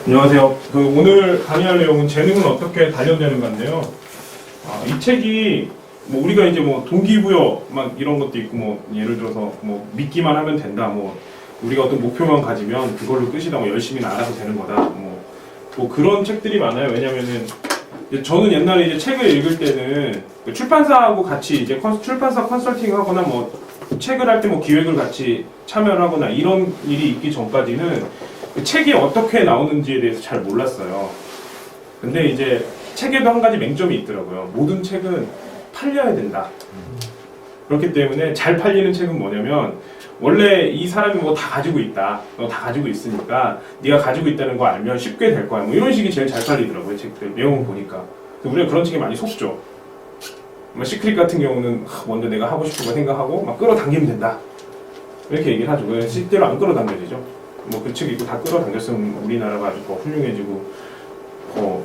안녕하세요. 오늘 강의할 내용은 재능은 어떻게 단련되는 건데요. 이 책이 우리가 이제 동기부여 막 이런 것도 있고 예를 들어서 믿기만 하면 된다. 우리가 어떤 목표만 가지면 그걸로 끝이다. 열심히 알아서 되는 거다. 그런 책들이 많아요. 왜냐면은 저는 옛날에 이제 책을 읽을 때는 출판사하고 같이 이제 출판사 컨설팅하거나 책을 할 때 기획을 같이 참여를 하거나 이런 일이 있기 전까지는 그 책이 어떻게 나오는지에 대해서 잘 몰랐어요. 근데 이제 책에도 한 가지 맹점이 있더라고요. 모든 책은 팔려야 된다. 그렇기 때문에 잘 팔리는 책은 뭐냐면 원래 이 사람이 다 가지고 있다. 너 다 가지고 있으니까 네가 가지고 있다는 거 알면 쉽게 될 거야. 이런 식이 제일 잘 팔리더라고요. 책들 내용을 보니까. 우리가 그런 책이 많이 속죠. 시크릿 같은 경우는 먼저 내가 하고 싶은 거 생각하고 막 끌어당기면 된다. 이렇게 얘기를 하죠. 실제로 안 끌어당겨지죠. 그 책 읽고 다 끌어당겼으면 우리나라가 아주 더 훌륭해지고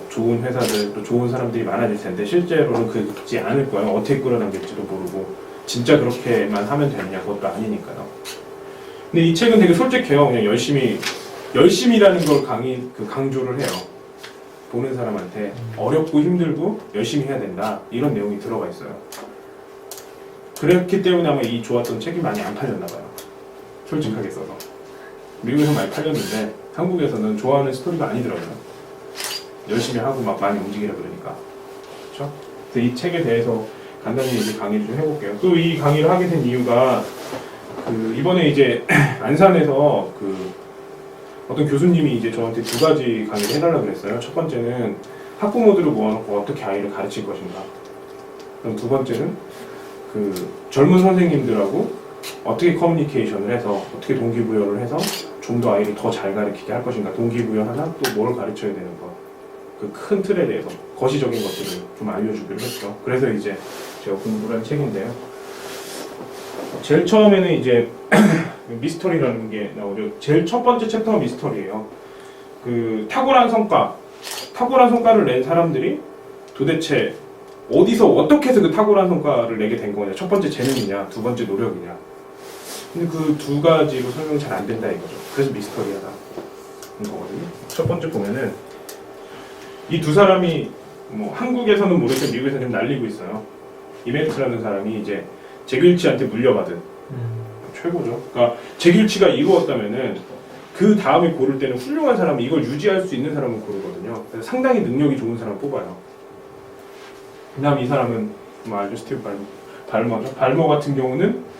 좋은 회사들 또 좋은 사람들이 많아질 텐데 실제로는 그렇지 않을 거예요. 어떻게 끌어당길지도 모르고 진짜 그렇게만 하면 되느냐 그것도 아니니까요. 근데 이 책은 되게 솔직해요. 그냥 열심히라는 걸 강조를 해요. 보는 사람한테 어렵고 힘들고 열심히 해야 된다 이런 내용이 들어가 있어요. 그렇기 때문에 아마 이 좋았던 책이 많이 안 팔렸나 봐요. 솔직하게 써서. 미국에서 많이 팔렸는데 한국에서는 좋아하는 스토리가 아니더라고요. 열심히 하고 막 많이 움직이라 그러니까. 그렇죠? 그래서 이 책에 대해서 간단히 이제 강의를 좀 해볼게요. 또 이 강의를 하게 된 이유가 이번에 이제 안산에서 어떤 교수님이 이제 저한테 두 가지 강의를 해달라고 그랬어요. 첫 번째는 학부모들을 모아놓고 어떻게 아이를 가르칠 것인가. 그럼 두 번째는 젊은 선생님들하고 어떻게 커뮤니케이션을 해서 어떻게 동기부여를 해서 좀 더 아이를 더 잘 가르치게 할 것인가. 동기부여 하나 또 뭘 가르쳐야 되는 것. 그 큰 틀에 대해서 거시적인 것들을 좀 알려주기로 했죠. 그래서 이제 제가 공부를 한 책인데요. 제일 처음에는 이제 미스터리라는 게 나오죠. 제일 첫 번째 챕터가 미스터리예요. 탁월한 성과를 낸 사람들이 도대체 어디서 어떻게 해서 그 탁월한 성과를 내게 된 거냐. 첫 번째 재능이냐, 두 번째 노력이냐. 근데 그 두 가지로 설명이 잘 안 된다 이거죠. 그래서 미스터리하다 거거든요. 첫 번째 보면은 이 두 사람이 한국에서는 모르겠지만 미국에서는 좀 날리고 있어요. 이벤트라는 사람이 이제 잭 윌치한테 물려받은 최고죠. 그러니까 잭 윌치가 이루었다면은 그 다음에 고를 때는 훌륭한 사람, 이걸 유지할 수 있는 사람을 고르거든요. 그래서 상당히 능력이 좋은 사람을 뽑아요. 그다음 이 사람은 알죠? 스티브 발머죠. 발머 같은 경우는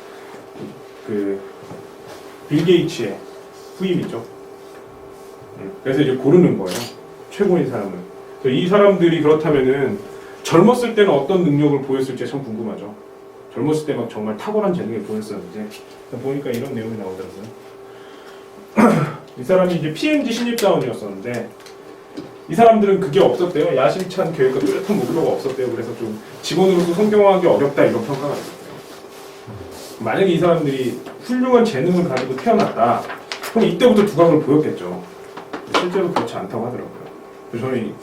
빌 게이츠의 후임이죠. 그래서 이제 고르는 거예요. 최고인 사람을. 이 사람들이 그렇다면은 젊었을 때는 어떤 능력을 보였을지 참 궁금하죠. 젊었을 때 막 정말 탁월한 재능을 보였었는지 보니까 이런 내용이 나오더라고요. 이 사람이 이제 PMG 신입사원이었었는데 이 사람들은 그게 없었대요. 야심찬 계획과 뚜렷한 목표가 없었대요. 그래서 좀 직원으로서 성공하기 어렵다 이런 평가가 있었대요. 만약에 이 사람들이 훌륭한 재능을 가지고 태어났다 그럼 이때부터 두각을 보였겠죠. 실제로 그렇지 않다고 하더라고요. 그래서 저는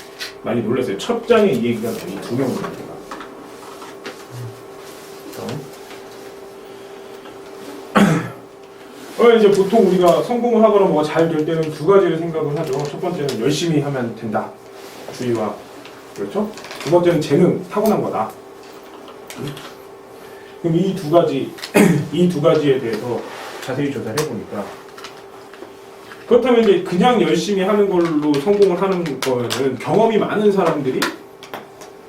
많이 놀랐어요. 첫 장에 이 얘기가 나와요. 이 두 명의 얘기가. 이제 보통 우리가 성공을 하거나 뭐가 잘 될 때는 두 가지를 생각을 하죠. 첫 번째는 열심히 하면 된다. 주의와 그렇죠? 두 번째는 재능, 타고난 거다. 그럼 이 두 가지에 대해서 자세히 조사를 해보니까 그렇다면 이제 그냥 열심히 하는 걸로 성공을 하는 거는 경험이 많은 사람들이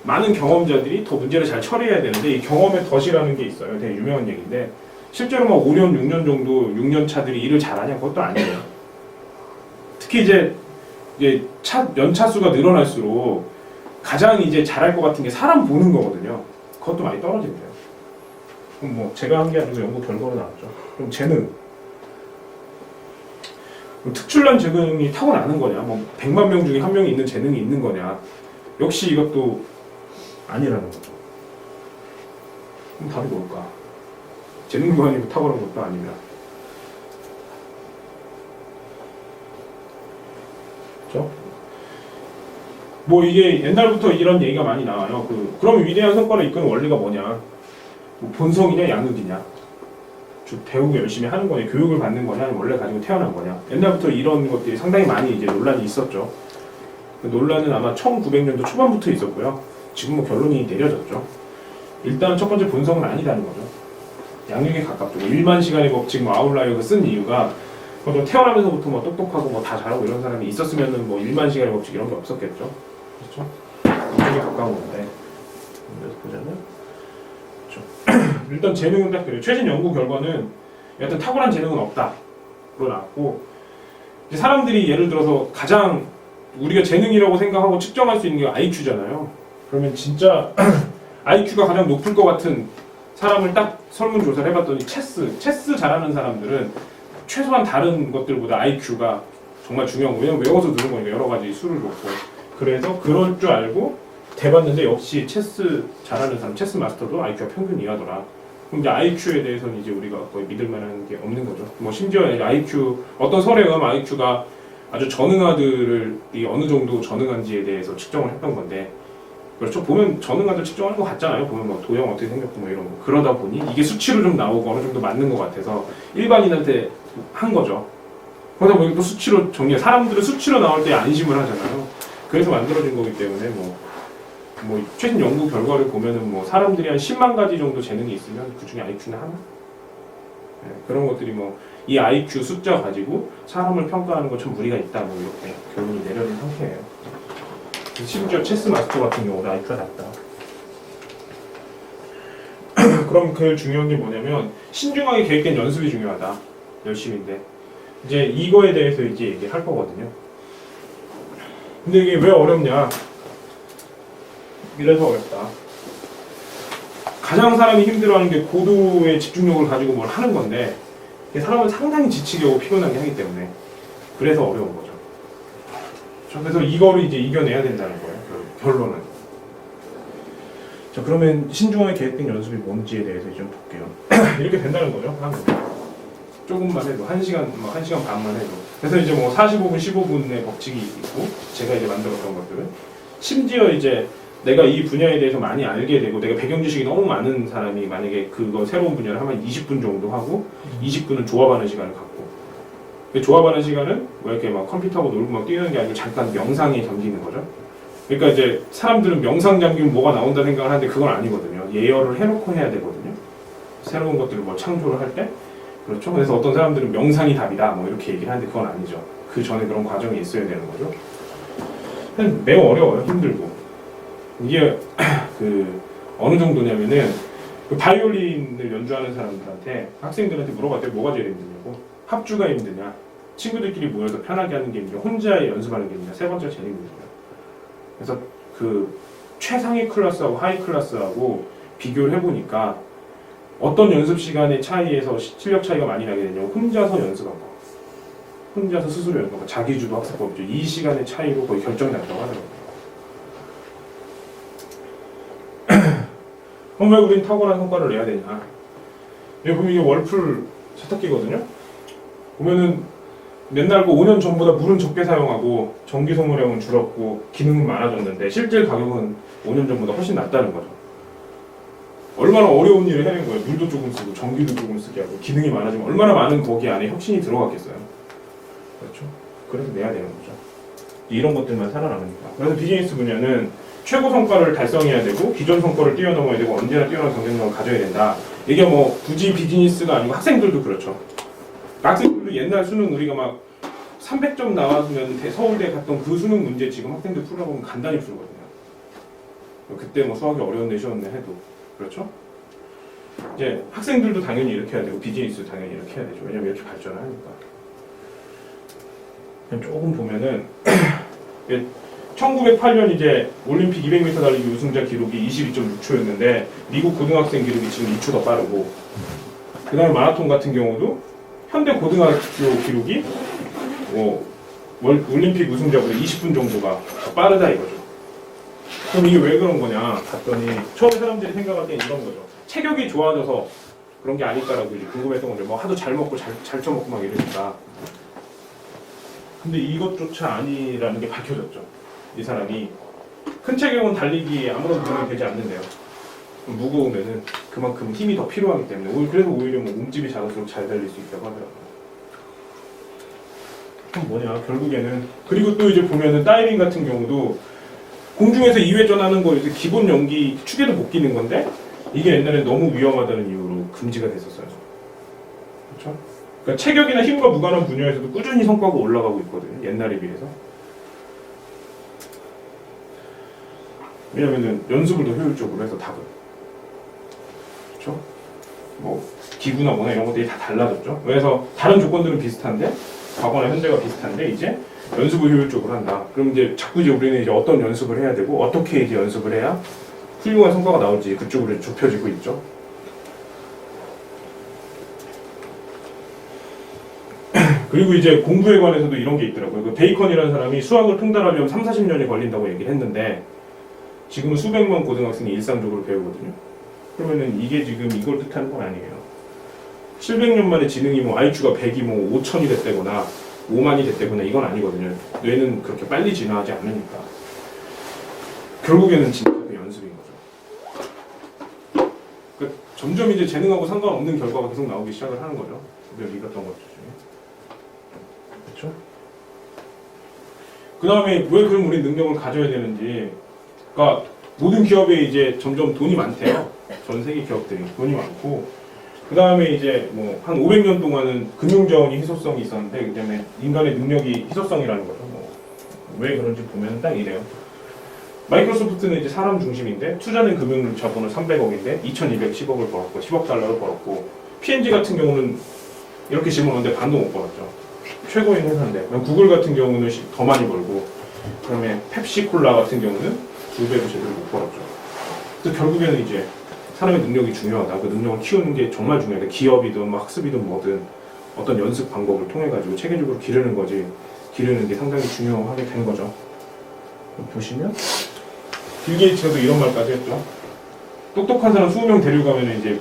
많은 경험자들이 더 문제를 잘 처리해야 되는데 이 경험의 덫이라는 게 있어요. 되게 유명한 얘기인데 실제로 5년, 6년 정도 6년 차들이 일을 잘하냐 그것도 아니에요. 특히 이제 연차수가 늘어날수록 가장 이제 잘할 것 같은 게 사람 보는 거거든요. 그것도 많이 떨어진대요. 그럼 제가 한 게 아니고 연구 결과로 나왔죠. 그럼 재능. 그럼 특출난 재능이 타고나는 거냐? 100만 명 중에 한 명이 있는 재능이 있는 거냐? 역시 이것도 아니라는 거죠. 그럼 답이 뭘까? 재능도 아니고 탁월한 것도 아니면. 그렇죠? 이게 옛날부터 이런 얘기가 많이 나와요. 그럼 위대한 성과를 이끄는 원리가 뭐냐? 본성이냐 양육이냐? 배우고 열심히 하는 거냐, 교육을 받는 거냐, 아니면 원래 가지고 태어난 거냐. 옛날부터 이런 것들이 상당히 많이 이제 논란이 있었죠. 그 논란은 아마 1900년도 초반부터 있었고요. 지금 뭐 결론이 내려졌죠. 일단 첫 번째 본성은 아니라는 거죠. 양육에 가깝죠. 뭐 1만 시간의 법칙, 뭐 아웃라이어가 쓴 이유가 좀 태어나면서부터 뭐 똑똑하고 뭐 다 잘하고 이런 사람이 있었으면은 뭐 1만 시간의 법칙 이런 게 없었겠죠. 그렇죠? 이쪽에 가까운 건데. 그래서 보자면, 그렇죠. 일단 재능은 딱 그래요. 최신 연구 결과는 여하튼 탁월한 재능은 없다로 나왔고, 이제 사람들이 예를 들어서 가장 우리가 재능이라고 생각하고 측정할 수 있는 게 IQ잖아요. 그러면 진짜 IQ가 가장 높을 것 같은 사람을 딱 설문조사를 해봤더니 체스 잘하는 사람들은 최소한 다른 것들보다 IQ가 정말 중요한 거예요. 왜냐면 외워서 누른 거니까 여러 가지 수를 놓고. 그래서 그럴 줄 알고 대봤는데 역시 체스 잘하는 사람, 체스 마스터도 IQ가 평균 이하더라. 그럼 이제 IQ에 대해서는 이제 우리가 거의 믿을 만한 게 없는 거죠. 뭐 심지어 IQ, 어떤 설에 의하면 IQ가 아주 전응아들이 어느 정도 전응한지에 대해서 측정을 했던 건데, 그렇죠. 보면 전응아들 측정하는 거 같잖아요. 보면 뭐 도형 어떻게 생겼고 뭐 이런 거. 그러다 보니 이게 수치로 좀 나오고 어느 정도 맞는 것 같아서 일반인한테 한 거죠. 그러다 보니 또 수치로 정리해. 사람들은 수치로 나올 때 안심을 하잖아요. 그래서 만들어진 거기 때문에 뭐 최신 연구 결과를 보면은 뭐 사람들이 한 10만 가지 정도 재능이 있으면 그 중에 IQ는 하나? 네, 그런 것들이 뭐 이 IQ 숫자 가지고 사람을 평가하는 건 참 무리가 있다 뭐 이렇게 결론이 내려진 상태예요. 심지어 체스 마스터 같은 경우도 IQ가 낮다. 그럼 그 중요한 게 뭐냐면 신중하게 계획된 연습이 중요하다. 열심인데 이제 이거에 대해서 이제 얘기할 거거든요. 근데 이게 왜 어렵냐? 이래서 어렵다. 가장 사람이 힘들어하는 게 고도의 집중력을 가지고 뭘 하는 건데 사람은 상당히 지치게 하고 피곤하게 하기 때문에 그래서 어려운 거죠. 그래서 이거를 이제 이겨내야 된다는 거예요. 결론은. 자, 그러면 신중하게 계획된 연습이 뭔지에 대해서 좀 볼게요. 이렇게 된다는 거죠. 조금만 해도 1시간, 뭐 1시간 반만 해도. 그래서 이제 뭐 45분, 15분의 법칙이 있고 제가 이제 만들었던 것들은 심지어 이제 내가 이 분야에 대해서 많이 알게 되고 내가 배경 지식이 너무 많은 사람이 만약에 그거 새로운 분야를 하면 20분 정도 하고 20분은 조합하는 시간을 갖고 조합하는 시간은 뭐 이렇게 막 컴퓨터하고 놀고 막 뛰는 게 아니고 잠깐 명상에 잠기는 거죠. 그러니까 이제 사람들은 명상 잠기면 뭐가 나온다 생각을 하는데 그건 아니거든요. 예열을 해놓고 해야 되거든요. 새로운 것들을 뭐 창조를 할 때. 그렇죠. 그래서 어떤 사람들은 명상이 답이다 뭐 이렇게 얘기를 하는데 그건 아니죠. 그 전에 그런 과정이 있어야 되는 거죠. 매우 어려워요. 힘들고. 이게 어느 정도냐면은 그 바이올린을 연주하는 사람들한테 학생들한테 물어봤더니 뭐가 제일 힘드냐고. 합주가 힘드냐, 친구들끼리 모여서 편하게 하는 게 힘드냐, 혼자 연습하는 게 힘드냐, 세 번째가 제일 힘드냐. 그래서 그 최상위 클래스하고 하위 클래스하고 비교를 해보니까 어떤 연습 시간의 차이에서 실력 차이가 많이 나게 되냐고. 혼자서 연습한 거, 혼자서 스스로 연습한 거, 자기주도 학습법이죠. 이 시간의 차이로 거의 결정이 난다고 하더라고요. 그럼 왜 우린 탁월한 성과를 내야 되냐? 여기 보면 이게 월풀 세탁기거든요. 보면은 맨날 5년 전보다 물은 적게 사용하고 전기 소모량은 줄었고 기능은 많아졌는데 실제 가격은 5년 전보다 훨씬 낮다는 거죠. 얼마나 어려운 일을 해낸 거예요. 물도 조금 쓰고 전기도 조금 쓰게 하고 기능이 많아지면 얼마나 많은 거기 안에 혁신이 들어갔겠어요. 그렇죠? 그래서 내야 되는 거죠. 이런 것들만 살아남으니까. 그래서 비즈니스 분야는 최고 성과를 달성해야 되고 기존 성과를 뛰어넘어야 되고 언제나 뛰어난 경쟁력을 가져야 된다. 이게 뭐 굳이 비즈니스가 아니고 학생들도 그렇죠. 학생들도 옛날 수능 우리가 막 300점 나왔으면 서울대 갔던 그 수능 문제 지금 학생들 풀다 보면 간단히 풀거든요. 그때 뭐 수학이 어려웠네 쉬웠네 해도. 그렇죠? 이제 학생들도 당연히 이렇게 해야 되고 비즈니스도 당연히 이렇게 해야 되죠. 왜냐면 이렇게 발전을 하니까. 조금 보면은 1908년 이제 올림픽 200m 달리기 우승자 기록이 22.6초였는데 미국 고등학생 기록이 지금 2초 더 빠르고 그 다음에 마라톤 같은 경우도 현대 고등학교 기록이 올림픽 우승자보다 20분 정도가 더 빠르다 이거죠. 그럼 이게 왜 그런 거냐 봤더니 처음에 사람들이 생각할 때 이런 거죠. 체격이 좋아져서 그런 게 아닐까라고 이제 궁금했던 건데 뭐 하도 잘 먹고 잘 쳐먹고 막 이러니까. 근데 이것조차 아니라는 게 밝혀졌죠. 이 사람이 큰 체격은 달리기에 아무런 도움이 되지 않는데요. 무거우면은 그만큼 힘이 더 필요하기 때문에 그래서 오히려 뭐 몸집이 작을수록 잘 달릴 수 있다고 하더라고요. 그럼 뭐냐 결국에는 그리고 또 이제 보면은 다이빙 같은 경우도 공중에서 2회전하는 거 이제 기본 연기 축에도 못 끼는 건데 이게 옛날에 너무 위험하다는 이유로 금지가 됐었어요. 그렇죠? 그러니까 체격이나 힘과 무관한 분야에서도 꾸준히 성과가 올라가고 있거든요. 옛날에 비해서. 왜냐면은 연습을 더 효율적으로 해서 닭을. 그렇죠? 뭐 기구나 뭐나 이런 것들이 다 달라졌죠. 그래서 다른 조건들은 비슷한데 과거나 현재가 비슷한데 이제 연습을 효율적으로 한다. 그럼 이제 자꾸 이제 우리는 이제 어떤 연습을 해야 되고 어떻게 이제 연습을 해야 훌륭한 성과가 나올지 그쪽으로 좁혀지고 있죠. 그리고 이제 공부에 관해서도 이런 게 있더라고요. 그 베이컨이라는 사람이 수학을 통달하려면 3, 40년이 걸린다고 얘기를 했는데 지금은 수백만 고등학생이 일상적으로 배우거든요. 그러면은 이게 지금 이걸 뜻하는 건 아니에요. 700년 만에 지능이 뭐 IQ가 100이 뭐 5000이 됐다거나 5만이 됐다거나 이건 아니거든요. 뇌는 그렇게 빨리 진화하지 않으니까. 결국에는 진짜 그 연습인 거죠. 그러니까 점점 이제 재능하고 상관없는 결과가 계속 나오기 시작을 하는 거죠. 우리가 믿었던 것 중에. 그렇죠? 그 다음에 왜 그럼 우리 능력을 가져야 되는지. 그러니까 모든 기업에 이제 점점 돈이 많대요. 전 세계 기업들이 돈이 많고 그 다음에 이제 뭐 한 500년 동안은 금융자원이 희소성이 있었는데 그 다음에 인간의 능력이 희소성이라는 거죠. 왜 그런지 보면 딱 이래요. 마이크로소프트는 이제 사람 중심인데 투자된 금융 자본은 300억인데 2210억을 벌었고 10억 달러를 벌었고 P&G 같은 경우는 이렇게 질문하는데 반도 못 벌었죠. 최고인 회사인데 구글 같은 경우는 더 많이 벌고 그다음에 펩시콜라 같은 경우는 2배로 제대로 못 벌었죠. 그래서 결국에는 이제 사람의 능력이 중요하다. 그 능력을 키우는 게 정말 중요하다. 기업이든 뭐 학습이든 뭐든 어떤 연습 방법을 통해 가지고 체계적으로 기르는 거지. 기르는 게 상당히 중요하게 된 거죠. 보시면 빌 게이츠도 이런 말까지 했죠. 똑똑한 사람 20명 데려가면 이제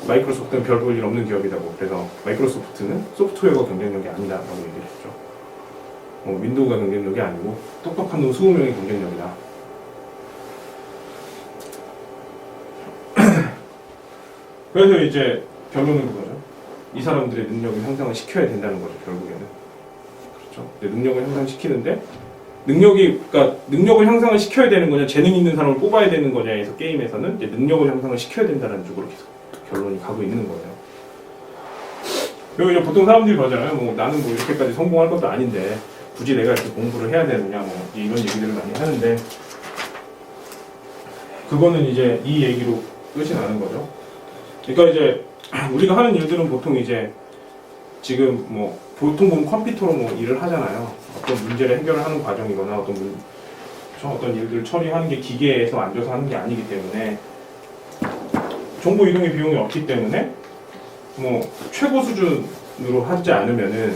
마이크로소프트는 별 볼 일 없는 기업이라고. 그래서 마이크로소프트는 소프트웨어가 경쟁력이 아니다라고 얘기를 했죠. 윈도우가 경쟁력이 아니고 똑똑한 놈 20명이 경쟁력이다. 그래서 이제 결론은 그거죠. 이 사람들의 능력을 향상을 시켜야 된다는 거죠. 결국에는. 그렇죠. 능력을 향상시키는데 그러니까 능력을 향상을 시켜야 되는 거냐, 재능 있는 사람을 뽑아야 되는 거냐에서 게임에서는 이제 능력을 향상을 시켜야 된다는 쪽으로 계속 결론이 가고 있는 거예요. 그리고 이제 보통 사람들이 그러잖아요. 뭐 나는 뭐 이렇게까지 성공할 것도 아닌데 굳이 내가 이렇게 공부를 해야 되느냐, 뭐 이런 얘기들을 많이 하는데 그거는 이제 이 얘기로 끝이 나는 거죠. 그러니까 이제 우리가 하는 일들은 보통 이제 지금 뭐 보통 보면 컴퓨터로 뭐 일을 하잖아요. 어떤 문제를 해결을 하는 과정이거나 어떤 일들을 처리하는 게 기계에서 앉아서 하는 게 아니기 때문에 정보 이동의 비용이 없기 때문에 뭐 최고 수준으로 하지 않으면은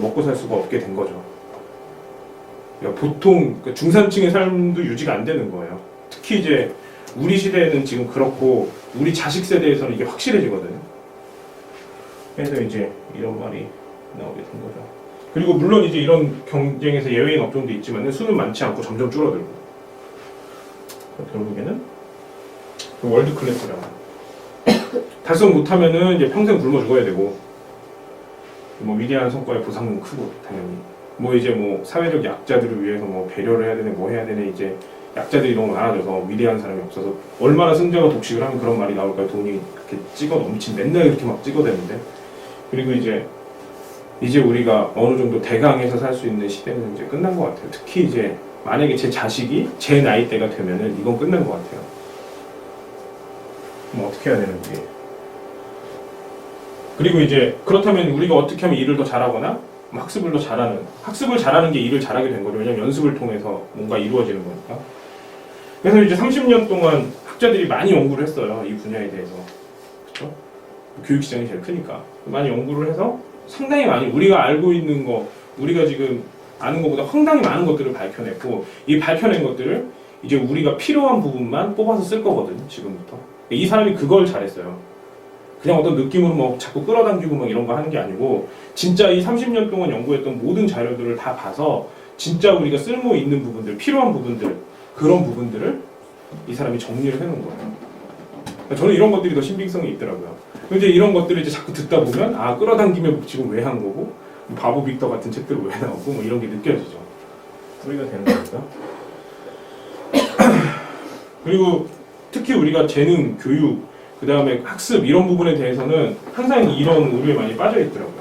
먹고 살 수가 없게 된 거죠. 그러니까 보통 중산층의 삶도 유지가 안 되는 거예요. 특히 이제 우리 시대에는 지금 그렇고 우리 자식 세대에서는 이게 확실해지거든요. 그래서 이제 이런 말이 나오게 된 거죠. 그리고 물론 이제 이런 경쟁에서 예외인 업종도 있지만 수는 많지 않고 점점 줄어들고 결국에는 월드 클래스라고 달성 못하면은 이제 평생 굶어 죽어야 되고 뭐 위대한 성과의 보상은 크고 당연히 뭐 이제 뭐 사회적 약자들을 위해서 뭐 배려를 해야 되네 뭐 해야 되네 이제 약자들이 너무 많아져서 위대한 사람이 없어서 얼마나 승자가 독식을 하면 그런 말이 나올까요? 돈이 이렇게 찍어 넘친 맨날 이렇게 막 찍어대는데 그리고 이제 우리가 어느 정도 대강해서 살 수 있는 시대는 이제 끝난 것 같아요. 특히 이제 만약에 제 자식이 제 나이대가 되면은 이건 끝난 것 같아요. 뭐 어떻게 해야 되는지. 그리고 이제 그렇다면 우리가 어떻게 하면 일을 더 잘하거나 학습을 잘하는 게 일을 잘하게 된 거죠. 왜냐면 연습을 통해서 뭔가 이루어지는 거니까. 그래서 이제 30년 동안 학자들이 많이 연구를 했어요. 이 분야에 대해서. 그렇죠? 교육 시장이 제일 크니까. 많이 연구를 해서 상당히 많이 우리가 알고 있는 거, 우리가 지금 아는 것보다 상당히 많은 것들을 밝혀냈고 이 밝혀낸 것들을 이제 우리가 필요한 부분만 뽑아서 쓸 거거든요. 지금부터. 이 사람이 그걸 잘했어요. 그냥 어떤 느낌으로 뭐 자꾸 끌어당기고 막 이런 거 하는 게 아니고 진짜 이 30년 동안 연구했던 모든 자료들을 다 봐서 진짜 우리가 쓸모 있는 부분들, 필요한 부분들 그런 부분들을 이 사람이 정리를 해놓은 거예요. 저는 이런 것들이 더 신빙성이 있더라고요. 이제 이런 것들을 이제 자꾸 듣다 보면 아 끌어당기면 지금 왜 한 거고 바보 빅터 같은 책들 왜 나오고 뭐 이런 게 느껴지죠. 소리가 되는 겁니다. 그리고 특히 우리가 재능, 교육, 그 다음에 학습 이런 부분에 대해서는 항상 이런 오류에 많이 빠져 있더라고요.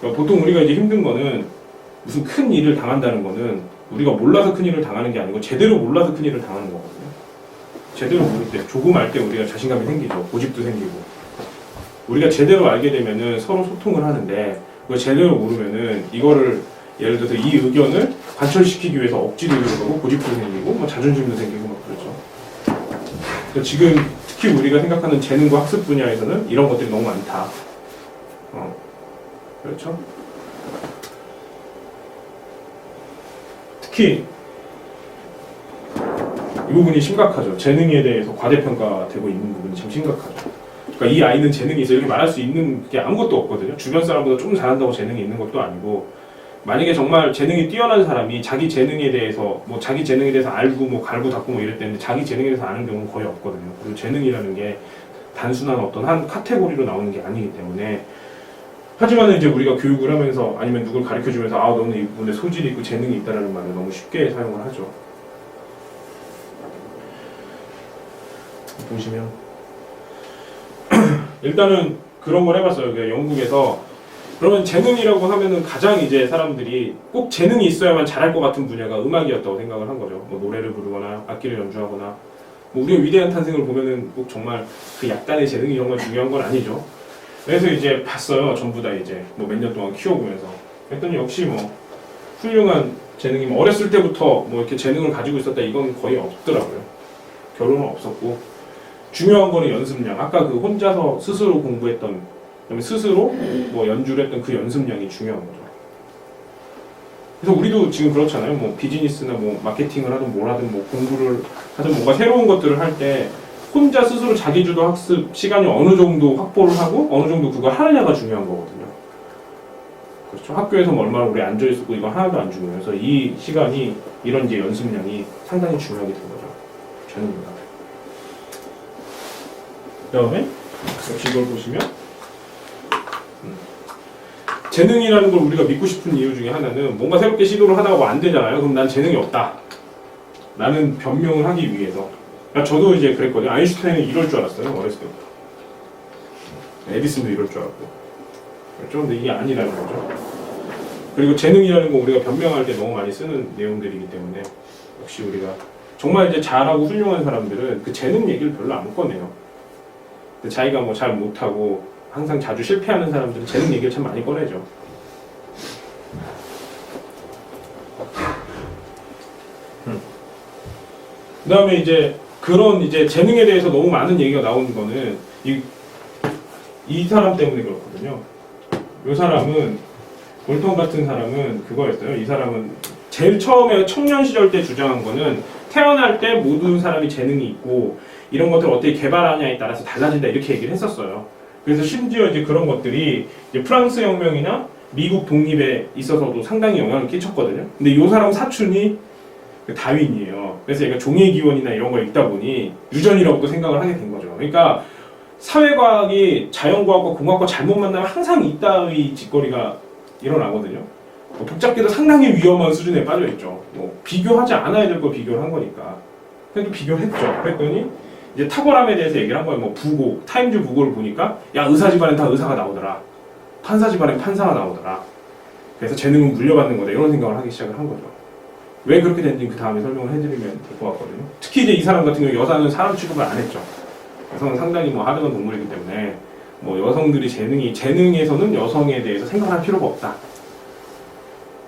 그러니까 보통 우리가 이제 힘든 거는 무슨 큰 일을 당한다는 거는 우리가 몰라서 큰 일을 당하는 게 아니고 제대로 몰라서 큰 일을 당하는 거거든요. 제대로 모를 때, 조금 알 때 우리가 자신감이 생기죠. 고집도 생기고. 우리가 제대로 알게 되면은 서로 소통을 하는데 그걸 제대로 모르면은 이거를 예를 들어서 이 의견을 관철시키기 위해서 억지로 이러고 고집도 생기고 뭐 자존심도 생기고 막 그렇죠. 그러니까 지금 특히 우리가 생각하는 재능과 학습 분야에서는 이런 것들이 너무 많다. 그렇죠? 특히 이 부분이 심각하죠. 재능에 대해서 과대평가되고 있는 부분이 참 심각하죠. 그러니까 이 아이는 재능이 있어 이렇게 말할 수 있는 게 아무것도 없거든요. 주변 사람보다 좀 잘한다고 재능이 있는 것도 아니고 만약에 정말 재능이 뛰어난 사람이 자기 재능에 대해서 뭐 자기 재능에 대해서 알고 뭐 갈고 닦고 뭐 이럴 때는 자기 재능에 대해서 아는 경우는 거의 없거든요. 그리고 재능이라는 게 단순한 어떤 한 카테고리로 나오는 게 아니기 때문에 하지만 이제 우리가 교육을 하면서 아니면 누굴 가르쳐 주면서 아 너는 이 부분에 소질이 있고 재능이 있다라는 말을 너무 쉽게 사용을 하죠. 보시면 일단은 그런 걸 해봤어요. 그러니까 영국에서 그러면 재능이라고 하면은 가장 이제 사람들이 꼭 재능이 있어야만 잘할 것 같은 분야가 음악이었다고 생각을 한 거죠. 뭐 노래를 부르거나 악기를 연주하거나 뭐 우리가 위대한 탄생을 보면은 꼭 정말 그 약간의 재능이 정말 중요한 건 아니죠. 그래서 이제 봤어요. 전부 다 이제 뭐 몇 년 동안 키워보면서 그랬더니 역시 뭐 훌륭한 재능이 뭐 어렸을 때부터 뭐 이렇게 재능을 가지고 있었다 이건 거의 없더라고요. 결혼은 없었고 중요한 거는 연습량. 아까 그 혼자서 스스로 공부했던 그다음에 스스로 뭐 연주를 했던 그 연습량이 중요한 거죠. 그래서 우리도 지금 그렇잖아요. 뭐 비즈니스나 뭐 마케팅을 하든 뭘 하든 뭐 공부를 하든 뭔가 새로운 것들을 할 때 혼자 스스로 자기주도 학습 시간이 어느 정도 확보를 하고 어느 정도 그걸 하느냐가 중요한 거거든요. 그렇죠. 학교에서 뭐 얼마나 오래 앉아 있었고 이거 하나도 안 중요해요. 그래서 이 시간이 이런 이제 연습량이 상당히 중요하게 된 거죠. 재능입니다. 그다음에 역시 이걸 보시면 재능이라는 걸 우리가 믿고 싶은 이유 중에 하나는 뭔가 새롭게 시도를 하다가 뭐 안 되잖아요. 그럼 난 재능이 없다. 라는 변명을 하기 위해서. 그러니까 저도 이제 그랬거든요. 아인슈타인은 이럴 줄 알았어요. 어렸을 때부터. 에디슨도 이럴 줄 알았고. 그렇죠? 근데 이게 아니라는 거죠. 그리고 재능이라는 거 우리가 변명할 때 너무 많이 쓰는 내용들이기 때문에 역시 우리가 정말 이제 잘하고 훌륭한 사람들은 그 재능 얘기를 별로 안 꺼내요. 근데 자기가 뭐 잘 못하고 항상 자주 실패하는 사람들은 재능 얘기를 참 많이 꺼내죠. 그 다음에 이제 그런 이제 재능에 대해서 너무 많은 얘기가 나오는 거는 이 사람 때문에 그렇거든요. 이 사람은 볼턴 같은 사람은 그거였어요. 이 사람은 제일 처음에 청년 시절 때 주장한 거는 태어날 때 모든 사람이 재능이 있고 이런 것들을 어떻게 개발하냐에 따라서 달라진다 이렇게 얘기를 했었어요. 그래서 심지어 이제 그런 것들이 이제 프랑스 혁명이나 미국 독립에 있어서도 상당히 영향을 끼쳤거든요. 근데 이 사람 사촌이 다윈이에요. 그래서 얘가 종의 기원이나 이런 걸 읽다 보니 유전이라고도 생각을 하게 된 거죠. 그러니까 사회과학이 자연과학과 공학과 잘못 만나면 항상 이따의 짓거리가 일어나거든요. 뭐 복잡게도 상당히 위험한 수준에 빠져있죠. 뭐 비교하지 않아야 될 걸 비교를 한 거니까. 그래도 비교를 했죠. 그랬더니 이제 탁월함에 대해서 얘기를 한 거예요. 뭐 부고, 타임즈 부고를 보니까 야 의사 집안엔 다 의사가 나오더라. 판사 집안엔 판사가 나오더라. 그래서 재능은 물려받는 거다. 이런 생각을 하기 시작을 한 거죠. 왜 그렇게 됐는지 그 다음에 설명을 해드리면 될 것 같거든요. 특히 이제 이 사람 같은 경우 여자는 사람 취급을 안 했죠. 여성은 상당히 뭐 하드한 동물이기 때문에 뭐 여성들이 재능에서는 여성에 대해서 생각할 필요가 없다.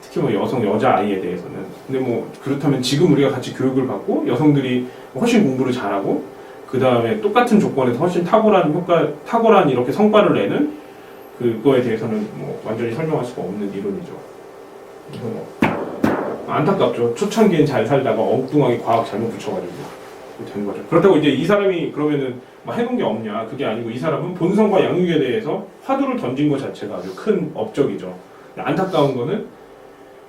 특히 뭐 여자 아이에 대해서는. 근데 뭐 그렇다면 지금 우리가 같이 교육을 받고 여성들이 훨씬 공부를 잘하고 그 다음에 똑같은 조건에서 훨씬 탁월한 이렇게 성과를 내는 그거에 대해서는 뭐 완전히 설명할 수가 없는 이론이죠. 그래서 뭐 안타깝죠. 초창기엔 잘 살다가 엉뚱하게 과학 잘못 붙여가지고 된 거죠. 그렇다고 이제 이 사람이 그러면은 뭐 해놓은 게 없냐? 그게 아니고 이 사람은 본성과 양육에 대해서 화두를 던진 것 자체가 아주 큰 업적이죠. 안타까운 거는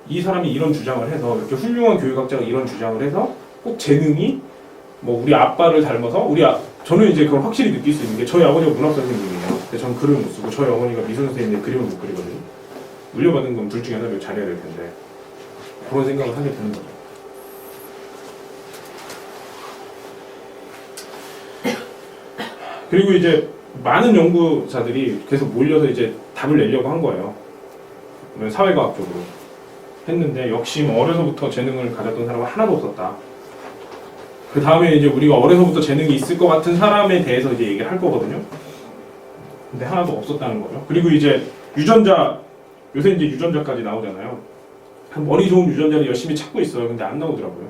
이 사람이 이런 주장을 해서 이렇게 훌륭한 교육학자가 이런 주장을 해서 꼭 재능이 뭐 우리 아빠를 닮아서 우리 저는 이제 그걸 확실히 느낄 수 있는 게 저희 아버지가 문학 선생님이에요. 근데 전 글을 못 쓰고 저희 어머니가 미술 선생님인데 그림을 못 그리거든요. 물려받은 건 둘 중에 하나를 잘해야 될 텐데 그런 생각을 하게 되는 거죠. 그리고 이제 많은 연구자들이 계속 몰려서 이제 답을 내려고 한 거예요. 사회과학적으로 했는데 역시 뭐 어려서부터 재능을 가졌던 사람은 하나도 없었다. 그 다음에 이제 우리가 어려서부터 재능이 있을 것 같은 사람에 대해서 이제 얘기를 할 거거든요. 근데 하나도 없었다는 거죠. 그리고 이제 유전자, 요새 이제 유전자까지 나오잖아요. 머리 좋은 유전자를 열심히 찾고 있어요. 근데 안 나오더라고요.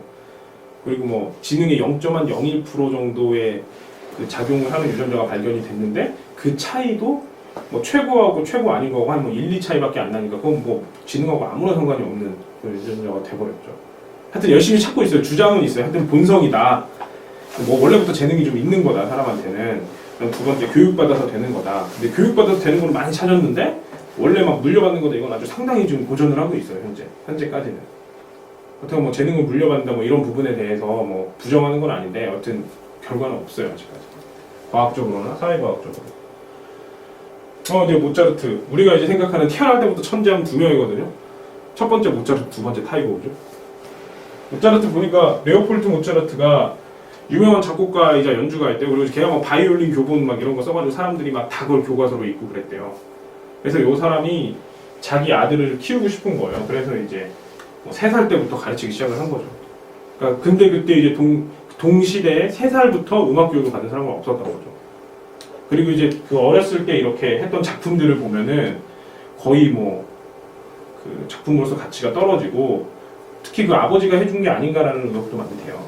그리고 뭐 지능의 0.01% 정도의 그 작용을 하는 유전자가 발견이 됐는데 그 차이도 뭐 최고하고 최고 아닌 거하고 한 뭐 1, 2 차이밖에 안 나니까 그건 뭐 지능하고 아무런 상관이 없는 그런 유전자가 돼버렸죠. 하여튼 열심히 찾고 있어요. 주장은 있어요. 하여튼 본성이다. 뭐 원래부터 재능이 좀 있는 거다 사람한테는. 두 번째 교육받아서 되는 거다. 근데 교육받아서 되는 걸 많이 찾았는데 원래 막 물려받는 거다. 이건 아주 상당히 지금 고전을 하고 있어요. 현재까지는. 어떻게 뭐 재능을 물려받는다 뭐 이런 부분에 대해서 뭐 부정하는 건 아닌데 여튼 결과는 없어요 아직까지. 과학적으로나 사회과학적으로. 이제 모차르트. 우리가 이제 생각하는 태어날 때부터 천재하면 두 명이거든요. 첫 번째 모차르트, 두 번째 타이거 우즈. 모차르트 보니까 레오폴트 모차르트가 유명한 작곡가이자 연주가였대요. 그리고 걔가 막 바이올린 교본 막 이런 거 써가지고 사람들이 막 다 그걸 교과서로 읽고 그랬대요. 그래서 이 사람이 자기 아들을 키우고 싶은 거예요. 그래서 이제 뭐 3살 때부터 가르치기 시작을 한 거죠. 그러니까 근데 그때 이제 동시대에 3살부터 음악 교육을 받은 사람은 없었던 거죠. 그리고 이제 그 어렸을 때 이렇게 했던 작품들을 보면은 거의 뭐 그 작품으로서 가치가 떨어지고 특히 그 아버지가 해준 게 아닌가라는 의혹도 많이 돼요.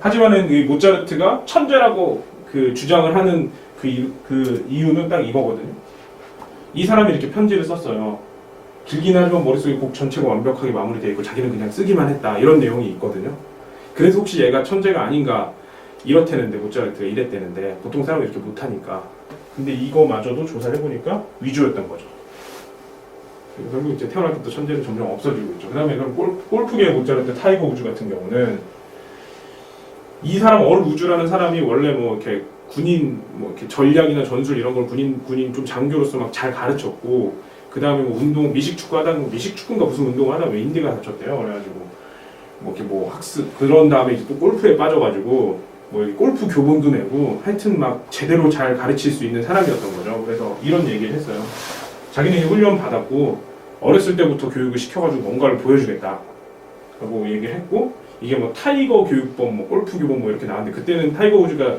하지만은 이 모차르트가 천재라고 그 주장을 하는 그 이유는 딱 이거거든요. 이 사람이 이렇게 편지를 썼어요. 길긴 하지만 머릿속에 곡 전체가 완벽하게 마무리되어 있고 자기는 그냥 쓰기만 했다. 이런 내용이 있거든요. 그래서 혹시 얘가 천재가 아닌가 이렇다는데 모차르트가 이랬다는데 보통 사람이 이렇게 못하니까. 근데 이거마저도 조사를 해보니까 위조였던 거죠. 결국 이제 태어날 때부터 천재는 점점 없어지고 있죠. 그 다음에 그럼 골프계 모차르트 타이거 우즈 같은 경우는 이 사람 우즈라는 사람이 원래 뭐 이렇게 군인 뭐 이렇게 전략이나 전술 이런 걸 군인 좀 장교로서 막 잘 가르쳤고 그 다음에 뭐 운동 미식축구 하다가 미식축구인가 무슨 운동을 하다가 왜 인디가 다쳤대요. 그래가지고 뭐 이렇게 뭐 학습 그런 다음에 이제 또 골프에 빠져가지고 뭐 골프 교본도 내고 하여튼 막 제대로 잘 가르칠 수 있는 사람이었던 거죠. 그래서 이런 얘기를 했어요. 자기는 훈련 받았고 어렸을 때부터 교육을 시켜가지고 뭔가를 보여주겠다 라고 얘기를 했고 이게 뭐 타이거 교육법, 뭐 골프 교본 뭐 이렇게 나왔는데 그때는 타이거 우즈가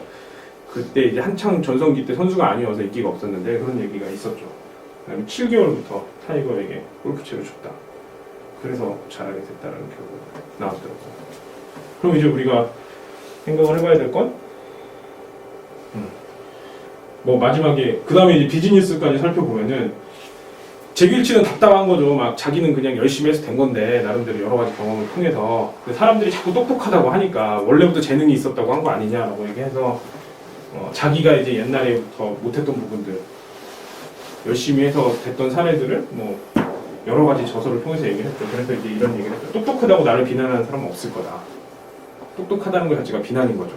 그때 이제 한창 전성기 때 선수가 아니어서 인기가 없었는데 그런 얘기가 있었죠. 그다음에 7개월부터 타이거에게 골프채를 줬다. 그래서 잘하게 됐다라는 결과가 나왔더라고요. 그럼 이제 우리가 생각을 해봐야 될 건 뭐 마지막에 그 다음에 이제 비즈니스까지 살펴보면은 제길치는 답답한 거죠. 막 자기는 그냥 열심히 해서 된 건데 나름대로 여러 가지 경험을 통해서 사람들이 자꾸 똑똑하다고 하니까 원래부터 재능이 있었다고 한 거 아니냐라고 얘기해서 자기가 이제 옛날에부터 못했던 부분들 열심히 해서 됐던 사례들을 뭐 여러 가지 저서를 통해서 얘기를 했죠. 그래서 이제 이런 얘기를 했죠. 똑똑하다고 나를 비난하는 사람은 없을 거다. 똑똑하다는 것 자체가 비난인 거죠.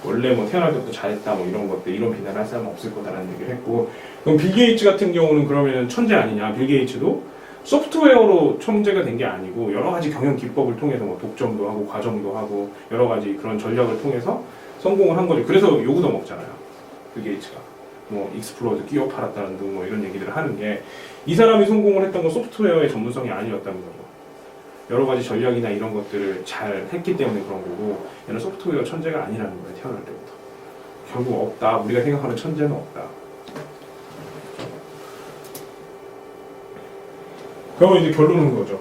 원래 뭐 태어날 때부터 잘했다 뭐 이런 것들 이런 비난을 할 사람은 없을 거다라는 얘기를 했고 그럼 빌 게이츠 같은 경우는 그러면 천재 아니냐? 빌 게이츠도 소프트웨어로 천재가 된 게 아니고 여러 가지 경영 기법을 통해서 뭐 독점도 하고 과정도 하고 여러 가지 그런 전략을 통해서 성공을 한 거죠. 그래서 요구도 먹잖아요. 빌 게이츠가 뭐 익스플로드 끼워 팔았다는 등 뭐 이런 얘기들을 하는 게 이 사람이 성공을 했던 건 소프트웨어의 전문성이 아니었다는 거죠. 여러 가지 전략이나 이런 것들을 잘 했기 때문에 그런 거고 얘는 소프트웨어 천재가 아니라는 거예요. 태어날 때부터. 결국 없다. 우리가 생각하는 천재는 없다. 그러면 이제 결론은 거죠.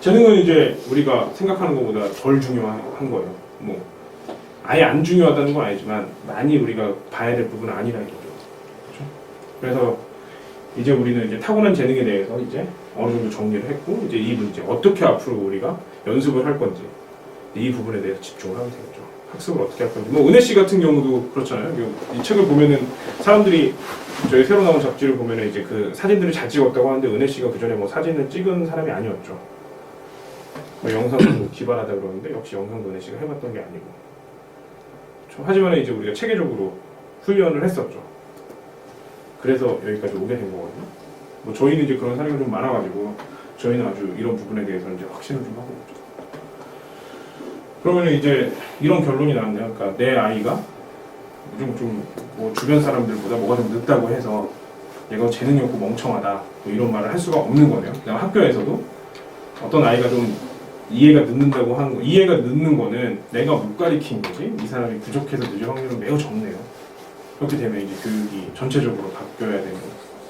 재능은 이제 우리가 생각하는 것보다 덜 중요한 거예요. 뭐 아예 안 중요하다는 건 아니지만 많이 우리가 봐야 될 부분은 아니라는 거죠. 그렇죠? 그래서 이제 우리는 이제 타고난 재능에 대해서 이제 어느 정도 정리를 했고 이제 이 문제 어떻게 앞으로 우리가 연습을 할 건지 이 부분에 대해서 집중을 하면 되겠죠. 학습을 어떻게 할 건지. 뭐 은혜 씨 같은 경우도 그렇잖아요. 이 책을 보면은 사람들이 저희 새로 나온 잡지를 보면은 이제 그 사진들을 잘 찍었다고 하는데 은혜 씨가 그 전에 뭐 사진을 찍은 사람이 아니었죠. 뭐 영상도 기발하다 그러는데 역시 영상도 은혜 씨가 해봤던 게 아니고 하지만 이제 우리가 체계적으로 훈련을 했었죠. 그래서 여기까지 오게 된 거거든요. 뭐 저희는 이제 그런 사례가 좀 많아가지고 저희는 아주 이런 부분에 대해서 이제 확신을 좀 하고 있죠. 그러면 이제 이런 결론이 나왔네요. 그러니까 내 아이가 뭐 주변 사람들보다 뭐가 좀 늦다고 해서 얘가 재능이 없고 멍청하다 뭐 이런 말을 할 수가 없는 거네요. 그다음 학교에서도 어떤 아이가 좀 이해가 늦는 거는 내가 못 가리킨 거지 이 사람이 부족해서 늦을 확률은 매우 적네요. 그렇게 되면 이제 교육이 전체적으로 바뀌어야 되는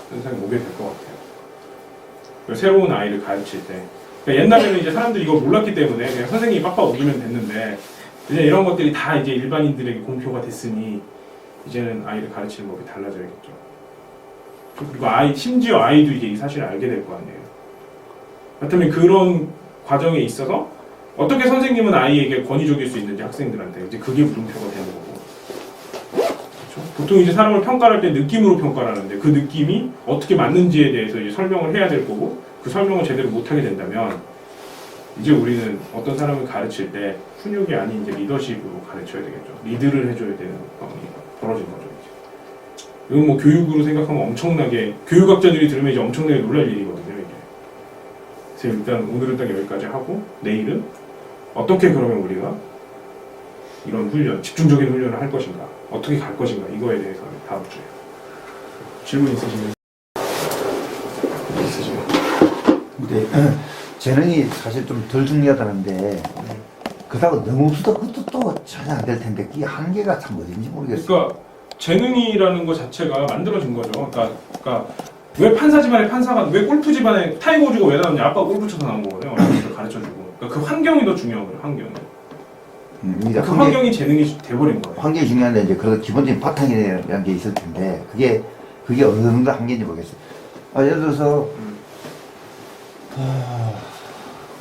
현상이 오게 될 것 같아요. 새로운 아이를 가르칠 때 그러니까 옛날에는 이제 사람들이 이걸 몰랐기 때문에 그냥 선생님이 빡빡 얻으면 됐는데 이제 이런 것들이 다 이제 일반인들에게 공표가 됐으니 이제는 아이를 가르치는 법이 달라져야겠죠. 그리고 심지어 아이도 이제 이 사실을 알게 될 거 아니에요. 그렇다면 그런 과정에 있어서 어떻게 선생님은 아이에게 권위적일 수 있는지 학생들한테 이제 그게 물음표가 되는 거고. 그렇죠? 보통 이제 사람을 평가할 때 느낌으로 평가를 하는데 그 느낌이 어떻게 맞는지에 대해서 이제 설명을 해야 될 거고 그 설명을 제대로 못하게 된다면 이제 우리는 어떤 사람을 가르칠 때 훈육이 아닌 이제 리더십으로 가르쳐야 되겠죠. 리드를 해줘야 되는 상황이 벌어진 거죠. 이제. 이건 뭐 교육으로 생각하면 엄청나게 교육학자들이 들으면 이제 엄청나게 놀랄 일이거든요. 이게. 그래서 일단 오늘은 딱 여기까지 하고 내일은 어떻게 그러면 우리가 이런 훈련, 집중적인 훈련을 할 것인가, 어떻게 갈 것인가 이거에 대해서 다음 주에 질문 있으시면. 근데 재능이 사실 좀 덜 중요하다는데 그렇다고 너무 없어도 그것도 또 전혀 안 될 텐데 그게 한계가 참 어딘지 모르겠어요. 그러니까 재능이라는 것 자체가 만들어진 거죠. 그러니까 왜 판사 집안에 판사가 왜 골프 집안에 타이거 우즈가 왜 나왔냐? 아빠가 골프 쳐서 나온 거거든요. 어렸을 때 가르쳐주고. 그러니까 그 환경이 더 중요한 거예요. 환경이. 그러니까 그 환경이 재능이 돼버린 거예요. 환경이 중요한데 이제 그 기본적인 바탕이라는 게 있을 텐데 그게 어느 정도 한계인지 모르겠어요. 예를 들어서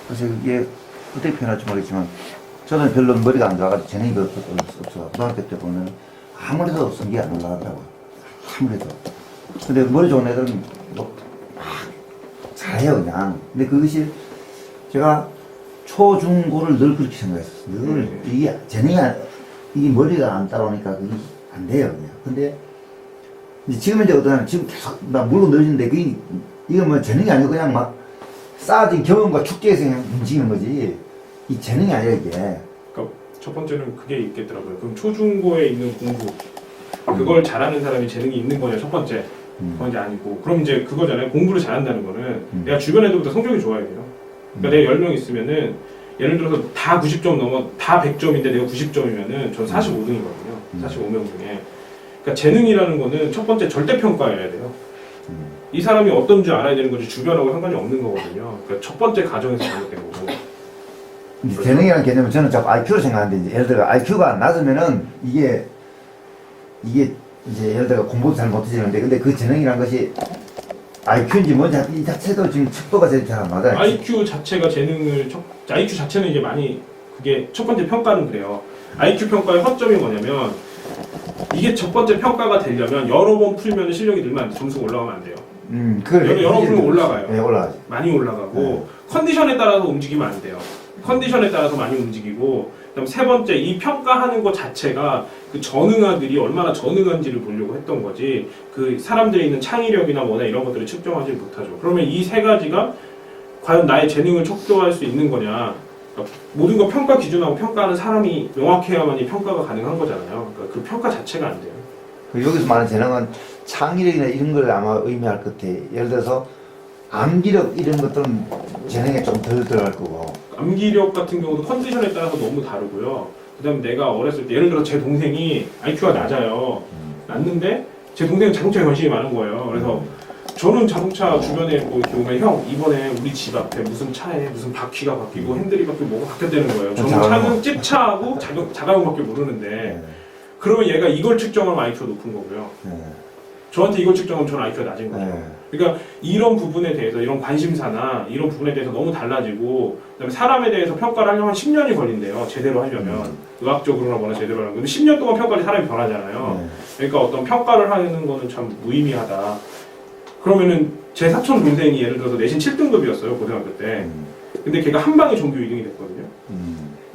그래서 이게 어떻게 표현할지 모르겠지만 저는 별로 머리가 안 좋아가지고 재능이 없어. 고등학교 때 보면 아무래도 성적이 안 올라가더라고요. 아무래도. 근데 머리 좋은 애들은 뭐 막 잘해요 그냥. 근데 그것이 제가 초, 중, 고를 늘 그렇게 생각했었어요. 늘 이게 재능이 이게 머리가 안 따라오니까 그게 안 돼요 그냥. 근데 지금 이제 어떠냐면 지금 계속 나 물고 늘리는데 이거 뭐 재능이 아니고 그냥 막 쌓아진 경험과 축제에서 그냥 움직이는 거지 이 재능이 아니라 이게. 그러니까 첫 번째는 그게 있겠더라고요. 그럼 초중고에 있는 공부 그걸 잘하는 사람이 재능이 있는 거냐 첫 번째. 그건 이제 아니고 그럼 이제 그거잖아요. 공부를 잘한다는 거는 내가 주변 애들보다 성적이 좋아야 돼요. 그러니까 내가 10명 있으면은 예를 들어서 다 90점 넘어 다 100점인데 내가 90점이면은 전 45등이거든요. 45명 중에. 그러니까 재능이라는 거는 첫 번째 절대 평가해야 돼요. 이 사람이 어떤 줄 알아야 되는 거지 주변하고 상관이 없는 거거든요. 그러니까 첫 번째 가정에서 잘못된 거고. 재능이라는 개념은 저는 자꾸 IQ로 생각하는데 이제 예를 들어 IQ가 낮으면은 이게 이제 예를 들어 공부도 잘 못해지는데 근데 그 재능이라는 것이 IQ인지 뭔지 이 자체도 지금 척도가 잘 안 맞아요. IQ 자체가 IQ 자체는 이제 많이 그게 첫 번째 평가는 그래요. IQ 평가의 허점이 뭐냐면 이게 첫 번째 평가가 되려면 여러 번 풀면 실력이 늘면 안 돼. 점수가 올라가면 안 돼요. 여러 번 풀면 올라가요. 네, 올라가죠. 많이 올라가고 컨디션에 따라서 움직이면 안 돼요. 컨디션에 따라서 많이 움직이고 그다음 세 번째 이 평가하는 것 자체가 그 전응아들이 얼마나 전응한지를 보려고 했던 거지 그 사람들이 있는 창의력이나 뭐나 이런 것들을 측정하지 못하죠. 그러면 이 세 가지가 과연 나의 재능을 척도할 수 있는 거냐. 그러니까 모든 거 평가 기준하고 평가하는 사람이 명확해야만이 평가가 가능한 거잖아요. 그러니까 그 평가 자체가 안 돼요. 여기서 말하는 재능은 창의력이나 이런 걸 아마 의미할 것 같아. 예를 들어서 암기력 이런 것들은 재능에 좀 덜 들어갈 거고. 암기력 같은 경우도 컨디션에 따라서 너무 다르고요. 그 다음에 내가 어렸을 때 예를 들어 제 동생이 IQ가 낮아요. 낮는데 제 동생은 자동차에 관심이 많은 거예요. 그래서 저는 자동차 주변에 뭐 보면 형 이번에 우리 집 앞에 무슨 차에 무슨 바퀴가 바뀌고 핸들이 바뀌고 뭐가 바뀌었다는 거예요. 저는 차는 찝차하고 자가용밖에 모르는데 그러면 얘가 이걸 측정하면 IQ가 높은 거고요. 저한테 이걸 측정하면 저는 IQ가 낮은 거죠. 그러니까 이런 부분에 대해서 이런 관심사나 이런 부분에 대해서 너무 달라지고 그다음에 사람에 대해서 평가를 하려면 한 10년이 걸린대요. 제대로 하려면 의학적으로나 뭐나 제대로 하는 건데 10년 동안 평가를 사람이 변하잖아요. 그러니까 어떤 평가를 하는 거는 참 무의미하다. 그러면은 제 사촌 동생이 예를 들어서 내신 7등급이었어요 고등학교 때. 근데 걔가 한 방에 전교 2등이 됐거든요.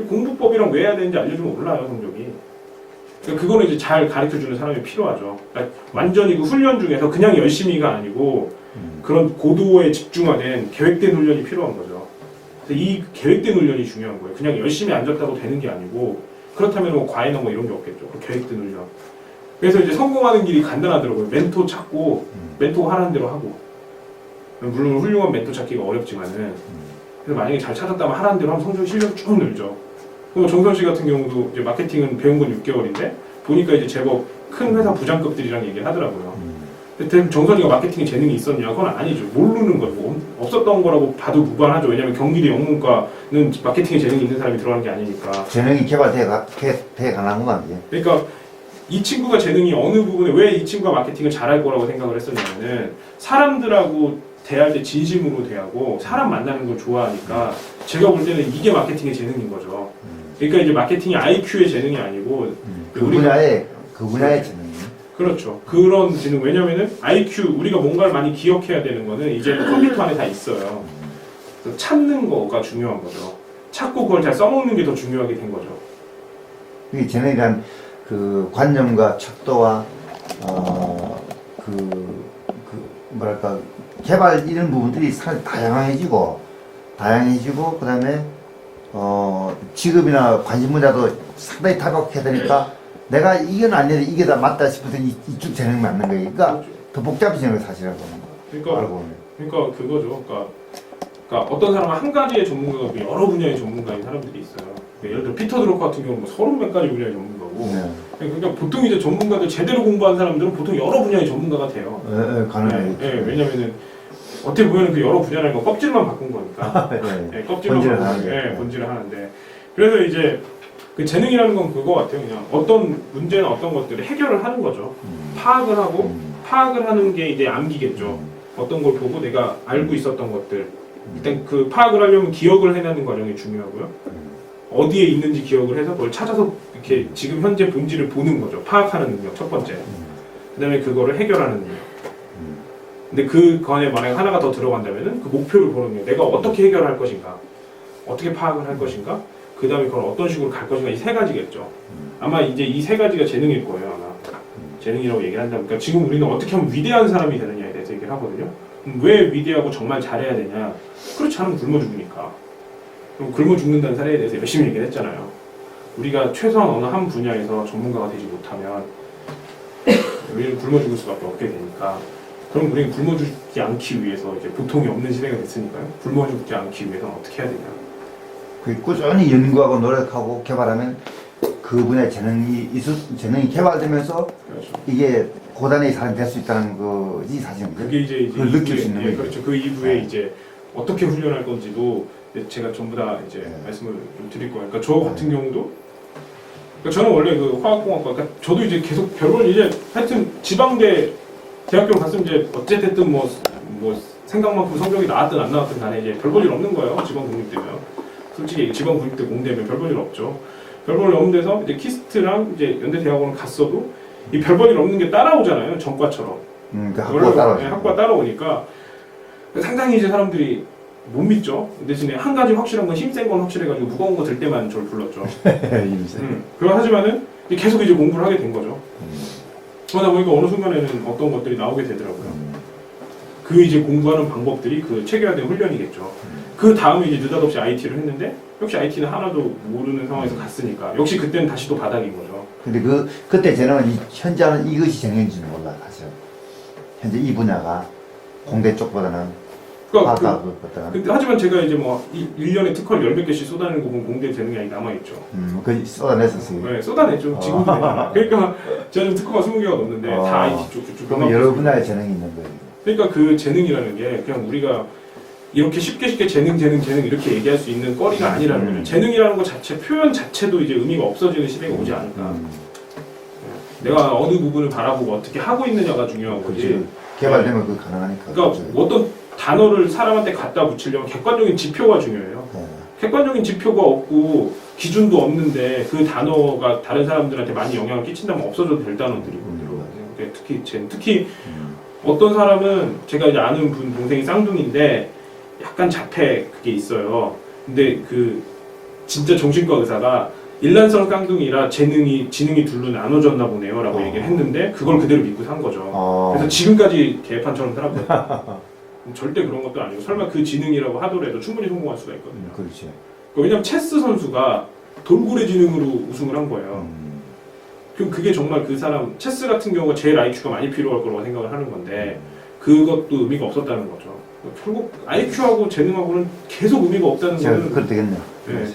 공부법이랑 왜 해야 되는지 알려주면 올라요 성적이. 그러니까 그거는 이제 잘 가르쳐주는 사람이 필요하죠. 그러니까 완전히 그 훈련 중에서 그냥 열심히가 아니고 그런 고도에 집중화된 계획된 훈련이 필요한 거죠. 그래서 이 계획된 훈련이 중요한 거예요. 그냥 열심히 앉았다고 되는 게 아니고 그렇다면 뭐 과외나 뭐 이런 게 없겠죠. 계획된 훈련. 그래서 이제 성공하는 길이 간단하더라고요. 멘토 찾고 멘토가 하라는 대로 하고. 물론 훌륭한 멘토 찾기가 어렵지만은 그래서 만약에 잘 찾았다면 하라는 대로 하면 성적 실력이 쭉 늘죠. 그리고 정선 씨 같은 경우도 이제 마케팅은 배운 건 6개월인데 보니까 이제 제법 큰 회사 부장급들이랑 얘기를 하더라고요. 근데 정선이가 마케팅에 재능이 있었냐? 그건 아니죠. 모르는 거고 없었던 거라고 봐도 무관하죠. 왜냐하면 경기대 영문과는 마케팅에 재능이 있는 사람이 들어가는 게 아니니까. 재능이 개발돼 가는 건 아니에요. 그러니까 이 친구가 재능이 어느 부분에 왜 이 친구가 마케팅을 잘할 거라고 생각을 했었냐면은 사람들하고 대할 때 진심으로 대하고 사람 만나는 걸 좋아하니까 제가 볼 때는 이게 마케팅의 재능인 거죠. 그러니까 이제 마케팅이 IQ의 재능이 아니고 그 분야의 재능이. 그렇죠. 그런 재능. 왜냐면은 IQ 우리가 뭔가를 많이 기억해야 되는 거는 이제 컴퓨터 안에 다 있어요. 그래서 찾는 거가 중요한 거죠. 찾고 그걸 잘 써먹는 게 더 중요하게 된 거죠. 이게 재능이란 그 관념과 척도와 뭐랄까 개발 이런 부분들이 상당히 다양해지고 그다음에 직업이나 관심 분야도 상당히 다각해야 되니까 내가 이건 아닌데 이게 다 맞다 싶을 때 이쪽 재능이 맞는 거예요. 그러니까 그렇죠. 더 복잡해지는 거 사실은. 그러니까 그거죠. 그러니까 어떤 사람은 한 가지의 전문가가 여러 분야의 전문가인 사람들이 있어요. 예를 들어 피터 드러커 같은 경우는 뭐 30몇 가지 분야의 전문가고. 네. 그러니까 보통 이제 전문가들 제대로 공부한 사람들은 보통 여러 분야의 전문가가 돼요. 가능해요. 왜냐면은 어떻게 보면 그 여러 분야라는 건 껍질만 바꾼 거니까. 껍질만 본질을 바꾼 하는데. 본질을 하는데. 그래서 이제 그 재능이라는 건 그거 같아요. 그냥 어떤 문제나 어떤 것들을 해결을 하는 거죠. 파악을 하고 파악을 하는 게 이제 암기겠죠. 어떤 걸 보고 내가 알고 있었던 것들. 일단 그 파악을 하려면 기억을 해내는 과정이 중요하고요. 어디에 있는지 기억을 해서 그걸 찾아서 이렇게 지금 현재 본질을 보는 거죠. 파악하는 능력 첫 번째. 그다음에 그거를 해결하는 능력. 근데 그 건에 만약 하나가 더 들어간다면은 그 목표를 보는 거예요. 내가 어떻게 해결할 것인가, 어떻게 파악을 할 것인가, 그 다음에 그걸 어떤 식으로 갈 것인가 이 세 가지겠죠. 아마 이제 이 세 가지가 재능일 거예요. 아마 재능이라고 얘기를 한다면, 그러니까 지금 우리는 어떻게 하면 위대한 사람이 되느냐에 대해서 얘기를 하거든요. 왜 위대하고 정말 잘해야 되냐? 그렇지 않으면 굶어 죽으니까. 그럼 굶어 죽는다는 사례에 대해서 열심히 얘기를 했잖아요. 우리가 최소한 어느 한 분야에서 전문가가 되지 못하면 우리는 굶어 죽을 수밖에 없게 되니까. 그럼 우리는 굶어 죽지 않기 위해서 이제 보통이 없는 시대가 됐으니까요. 굶어 죽지 않기 위해서는 어떻게 해야 되냐? 그 꾸준히 연구하고 노력하고 개발하면 그 분야의 재능이 개발되면서 그렇죠. 이게 고단의 사람이 될 수 있다는 것이 사실입니다. 그게 이제 그걸 느낄 수 있는 거예요. 그렇죠. 그 이후에 이제 어떻게 훈련할 건지도 제가 전부 다 이제 말씀을 좀 드릴 거예요. 그러니까 저 같은 경우도 그러니까 저는 원래 그 화학공학과, 그러니까 저도 이제 계속 별걸 이제 하여튼 지방대 대학교를 갔으면 이제 어쨌든 뭐 생각만큼 성적이 나왔든 안 나왔든 간에 이제 별 볼 일 없는 거예요. 지방 국립대면 솔직히 지방 국립대 공대면 별 볼 일 없죠. 별 볼 일 없는 데서 이제 키스트랑 이제 연대 대학원을 갔어도 이 별 볼 일 없는 게 따라오잖아요. 전과처럼. 그 학부가 따라오죠. 학부가 따라오니까 상당히 이제 사람들이 못 믿죠. 대신에 한 가지 확실한 건 힘센 건 확실해가지고 무거운 거 들 때만 저를 불렀죠. 그거 하지만은 계속 이제 공부를 하게 된 거죠. 그러다 보니까 어느 순간에는 어떤 것들이 나오게 되더라고요. 그 이제 공부하는 방법들이 그 체계화된 훈련이겠죠. 그 다음에 이제 느닷없이 IT를 했는데 역시 IT는 하나도 모르는 상황에서 갔으니까 역시 그때는 다시 또 바닥인 거죠. 근데 그때 저는 현재 하는 이것이 정해진지는 몰라 사실. 현재 이 분야가 공대 쪽보다는 근데 하지만 제가 이제 뭐 1년에 특허를 10몇 개씩 쏟아내는 거 보면 공대 재능이 아직 남아있죠. 그 쏟아냈었어요. 네, 쏟아냈죠. 지금도. 그러니까 제가 지금 특허가 20개가 넘는데 다 IT 쪽 그쪽. 그러면 여러 분야의 재능이 있는 거예요. 그러니까 그 재능이라는 게 그냥 우리가 이렇게 쉽게 재능 이렇게 얘기할 수 있는 거리가 아니라는 거예요. 재능이라는 것 자체, 표현 자체도 이제 의미가 없어지는 시대가 오지 않을까. 내가 어느 부분을 바라보고 어떻게 하고 있느냐가 중요한 거지. 개발되면 그 가능하니까. 그러니까 어떤 단어를 사람한테 갖다 붙이려면 객관적인 지표가 중요해요. 객관적인 지표가 없고 기준도 없는데 그 단어가 다른 사람들한테 많이 영향을 끼친다면 없어져도 될 단어들이거든요. 특히 어떤 사람은 제가 이제 아는 분 동생이 쌍둥이인데 약간 자폐 그게 있어요. 근데 그 진짜 정신과 의사가 일란성 쌍둥이라 지능이 둘로 나눠졌나 보네요라고 얘기를 했는데 그걸 그대로 믿고 산 거죠. 그래서 지금까지 개판처럼 살았거든요. 절대 그런 것도 아니고 설마 그 지능이라고 하더라도 충분히 성공할 수가 있거든요. 그렇지. 왜냐면 체스 선수가 돌고래 지능으로 우승을 한 거예요. 그럼 그게 정말 그 사람 체스 같은 경우가 제일 IQ가 많이 필요할 거라고 생각을 하는 건데 그것도 의미가 없었다는 거죠. 결국 IQ하고 재능하고는 계속 의미가 없다는 거는 그렇 되겠네요. 네.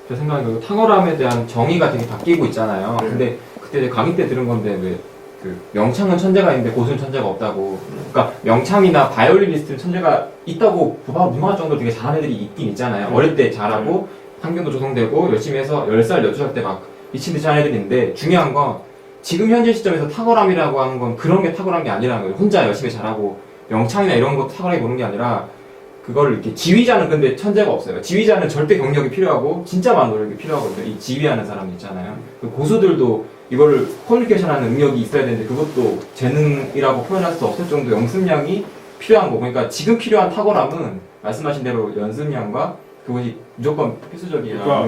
제 생각에 그 탁월함에 대한 정의가 되게 바뀌고 있잖아요. 네. 근데 그때 강의 때 들은 건데 왜 그 명창은 천재가 있는데 고수는 천재가 없다고. 그러니까 명창이나 바이올리니스트는 천재가 있다고 무방할 정도로 되게 잘하는 애들이 있긴 있잖아요. 어릴 때 잘하고 환경도 조성되고 열심히 해서 10살, 12살 때 막 미친 듯이 하는 애들이 있는데 중요한 건 지금 현재 시점에서 탁월함이라고 하는 건 그런 게 탁월한 게 아니라는 거예요. 혼자 열심히 잘하고 명창이나 이런 거 탁월하게 보는 게 아니라 그거를 이렇게 지휘자는 근데 천재가 없어요. 지휘자는 절대 경력이 필요하고 진짜 많은 노력이 필요하거든요. 이 지휘하는 사람 있잖아요. 그 고수들도 이거를 커뮤니케이션하는 능력이 있어야 되는데 그것도 재능이라고 표현할 수 없을 정도 연습량이 필요한 거고 그러니까 지금 필요한 탁월함은 말씀하신 대로 연습량과 그것이 무조건 필수적이라 그러니까